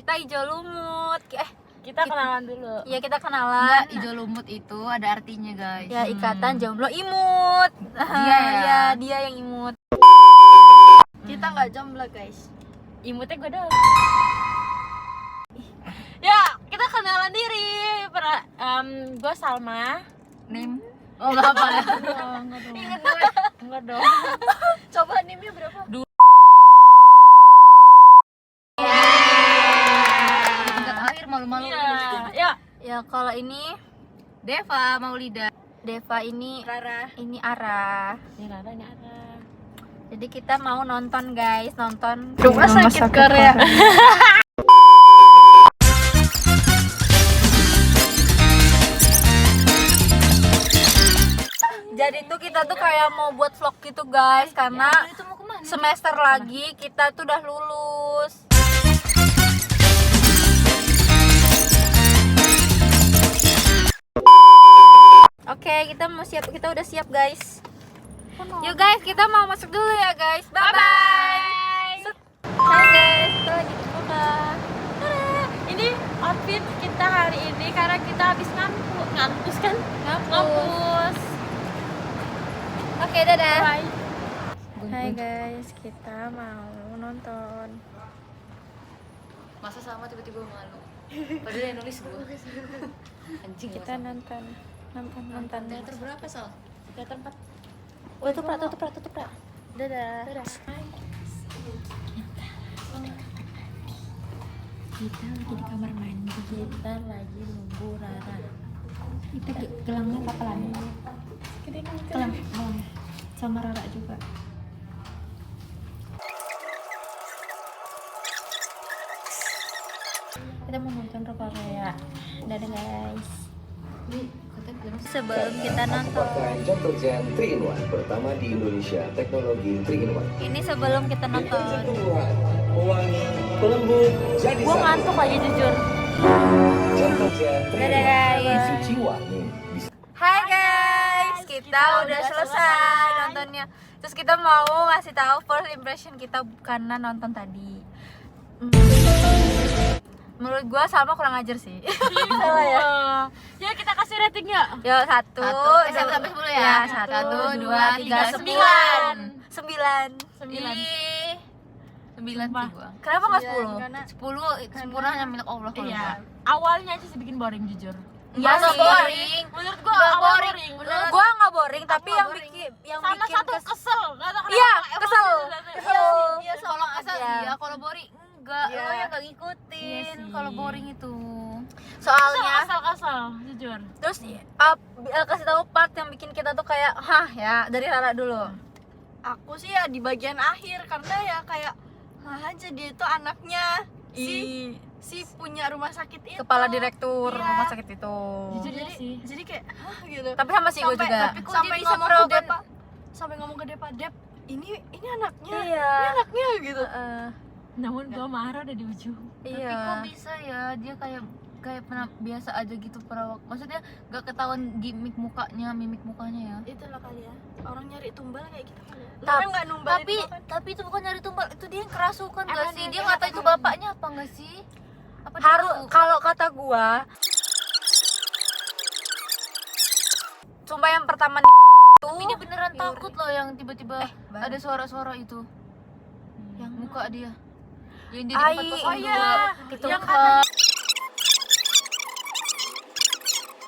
kita Ijo Lumut. Kita kenalan dulu. Iya, kita kenalan. Ijo lumut itu ada artinya guys. Ya, ikatan jomblo imut. Dia ya? Ya, dia yang imut. Kita nggak jomblo guys. Imutnya gue doang. Ya, kita kenalan diri. Gue Salma. Name? Oh nggak apa ya? Ingat gue. Enggak dong. Coba nimnya berapa? Tingkat akhir malu-malu. Ya. Ya, kalau ini Deva Maulida. Deva, ini Rara. ini Ara. Ini Rara, ini Ara. Jadi kita mau nonton guys, nonton Rumah Sakit Korea. Jadi tuh kita tuh kayak mau buat vlog gitu guys, karena Itu mau kemana? semester lagi kita tuh udah lulus. Oke, kita udah siap guys. Yuk guys, kita mau masuk dulu ya guys. Bye bye. Hai guys, kita lagi di buka. Ini outfit kita hari ini karena kita habis ngampus kan? Ngampus. Oke, dadah. Bye. Hai guys, kita mau nonton. Masa sama tiba-tiba malu. Padahal yang nulis gue. Anjing. Kita nonton. Teater berapa Sal? Teater 4. Oh, tutup Pra. Dadah. Kita lagi di kamar mandi. Kita lagi nunggu Rara. Itu gelangnya kapelan. Gelang sama Rara juga. Kita mau nonton Korea. Dadah guys. Sebelum kita nonton, Pakai Jungle Gen 3-in-1 pertama di Indonesia, teknologi 3-in-1. ini sebelum kita nonton. Kedua, pewangi, pelembut, jadi Gua satu. ngantuk aja jujur. Jungle Gen 3-in-1. Dadah, guys. Suci wangi. Bisa Hai guys, kita udah selesai nontonnya. Terus kita mau ngasih tahu first impression kita karena nonton tadi. Menurut gua Salma kurang ajar sih. Salah ya. Ya kita kasih rating ya. Yo, satu, Satu sampai 10 ya? satu, 1, 2, 3, 2, 3, 9. 9. 9 sih gua. Kenapa nggak 10? 10 sempurnanya milik Allah kalau Iya. gua. Awalnya aja sih bikin boring jujur. Enggak Masa sih. boring? Menurut gua Nggak awal boring. boring. Menurut Gua nggak boring, tapi nggak yang boring. bikin Sama satu kesel. Nggak tahu kenapa. Iya, Emosi kesel. dan- Kesel. Iya, kalau asal Iya. iya, kalau boring enggak, Iya. lo yang enggak Iya ngikutin. sih. Kalau boring itu. Soalnya Kesel, jujur. terus kasih tahu part yang bikin kita tuh kayak hah ya, dari Rara dulu. Aku sih ya di bagian akhir karena ya kayak aja dia itu anaknya si punya rumah sakit itu. Kepala direktur Iya. rumah sakit itu. Jujur ya sih. Jadi kayak gitu. Tapi sama sih gue juga. tapi kok sampai dia bisa ngomong ke perawan? Depa, sampai ngomong ke Depa, Dep, ini anaknya. Iya. Ini anaknya gitu. Namun gua marah udah di ujung. Tapi Iya. kok bisa ya dia kayak pernah biasa aja gitu perawak. Maksudnya gak ketahuan gimmick mukanya, mimik mukanya ya. Itulah kali ya. Orang nyari tumbal kayak gitu kali ya. Tapi- Orang nggak numbalin Tapi gua kan. tapi itu bukan nyari tumbal, itu dia yang kerasukan gak Emang sih? dia Dia nggak tahu itu bapaknya apa nggak sih? Apa dia Harus tahu? kalau kata gua, sumpah yang pertama tuh Tapi dia beneran takut loh yang tiba-tiba Bang. ada suara-suara itu. yang Muka dia. Yang dia di Ai, 402. iya. Gitu. Yang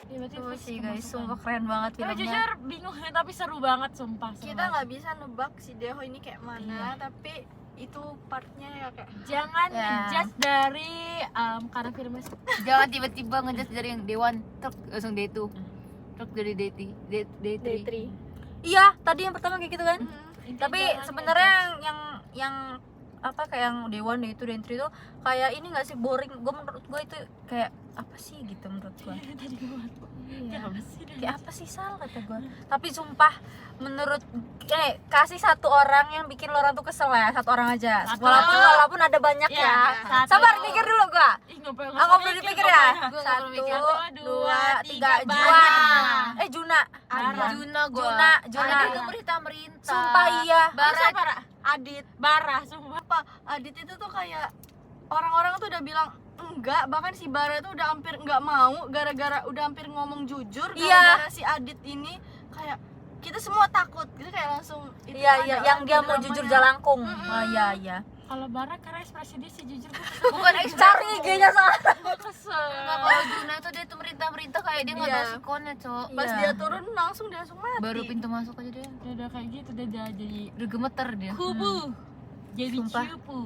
Ya, berarti Tuh fix sih guys, kemasukan. sumpah keren banget Tapi filmnya. jujur bingung tapi seru banget sumpah. seru Kita banget. nggak bisa nebak si Deho ini kayak mana, Iya. tapi itu partnya ya kayak Jangan Ya. ngejudge dari karena filmnya jangan tiba-tiba ngejudge dari yang Dewan truk langsung D2. Truk dari D3. Iya, tadi yang pertama kayak gitu kan. Intinya Tapi jangan sebenarnya yang apa kayak yang Dewan itu Dentri itu kayak ini nggak sih boring. Menurut gue itu kayak apa sih gitu menurut gue. tadi gua Iya. apa sih Kayak apa sih Sal kata gue. Tapi sumpah menurut kasih satu orang yang bikin lo orang tuh kesel ya, satu orang aja. Satu. Walaupun ada banyak Ya, ya. satu. Sabar pikir dulu gua. Ih, ngapain Aku belum dipikir ya. Gua nggak perlu mikir. 1, 2, 3, Bara. Juan. Juna. Bara. Juna gua. Juna. Ada itu merintah. Sumpah iya. Barat. Adit. Bara sumpah. Apa? Adit itu tuh kayak orang-orang tuh udah bilang enggak, bahkan si Bara tuh udah hampir enggak mau gara-gara udah hampir ngomong jujur Iya. gara-gara si Adit ini kayak kita semua takut gitu kayak langsung itu Iya, iya, ada yang dia mau dramanya. jujur jalangkung. Oh iya, iya. Kalau Bara karena ekspresi dia sih jujur Bukan Cari IG-nya soalnya. Enggak, kalau Juna tuh dia tuh merintah kayak dia nggak Iya. tahu sikonnya, Cok. Pas Iya. dia turun langsung mati. Baru pintu masuk aja dia udah kayak gitu udah jadi udah gemeter dia. kubu. Jadi Sumpah. cupu.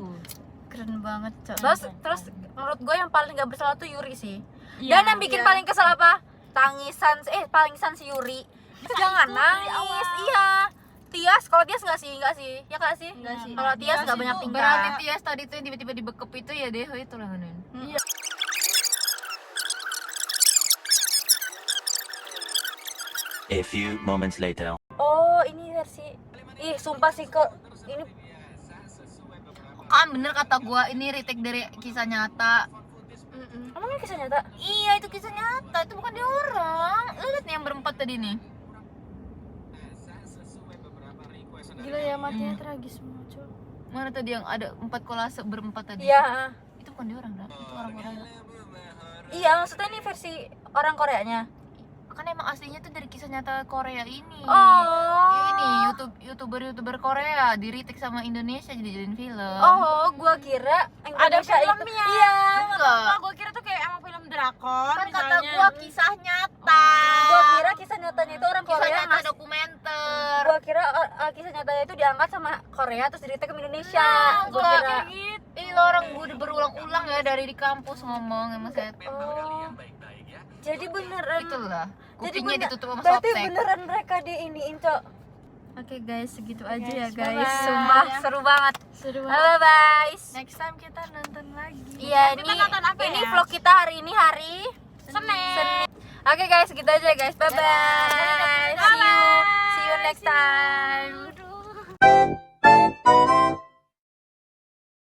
Keren banget, Cok. Terus menurut gue yang paling gak bersalah tuh Yuri sih. Iya. Dan yang bikin paling kesel apa? Tangisan si Yuri. Jangan nangis. Iya. Tias, kalau Tias enggak sih? Ya enggak sih? Enggak sih. Kalau Tias enggak banyak Berarti tingkah. Tias tadi tuh yang tiba-tiba dibekep itu ya deh itu lah kan. A few moments later. Oh, ini versi. Ih, sumpah sih kok ini Kan bener kata gua ini retake dari kisah nyata. emang ini kisah nyata? Iya itu kisah nyata, itu bukan dia orang. Lu lihat nih yang berempat tadi nih. Gila ya, matinya tragis semua, Cok. Mana tadi yang ada 4 kolase berempat tadi? Iya. Itu bukan dia orang, dah. Itu orang Korea. Iya, maksudnya ini versi orang Koreanya. Kan emang aslinya tuh dari kisah nyata Korea ini. Oh. Ini youtuber Korea di retake sama Indonesia jadiin film. Oh, gua kira Indonesia itu. filmnya. Iya. enggak. Gue kira tuh kayak emang film drakor Kan kata misalnya. gua kisah nyata. Gua kira kisah nyatanya itu orang kisah Korea. nyata Mas. dokumenter. Gua kira kisah nyatanya itu diangkat sama Korea terus di-retake ke Indonesia. Nah, Gua gua kira. gitu. Ini lo orang gue udah berulang-ulang ya dari di kampus ngomong sama saya. Oh. Jadi beneran. Itulah. Jadi Kupingnya bener- ditutup sama berarti softtek. beneran mereka diiniin, Cok. Oke guys, segitu aja ya guys, guys. bye-bye. Sumpah seru banget. Seru Bye bye. Next time kita nonton lagi. Iya, Kita ini nonton apa ini ya? vlog kita hari ini hari Senin. Oke guys, segitu aja guys. Bye bye. Dadah. See you next time.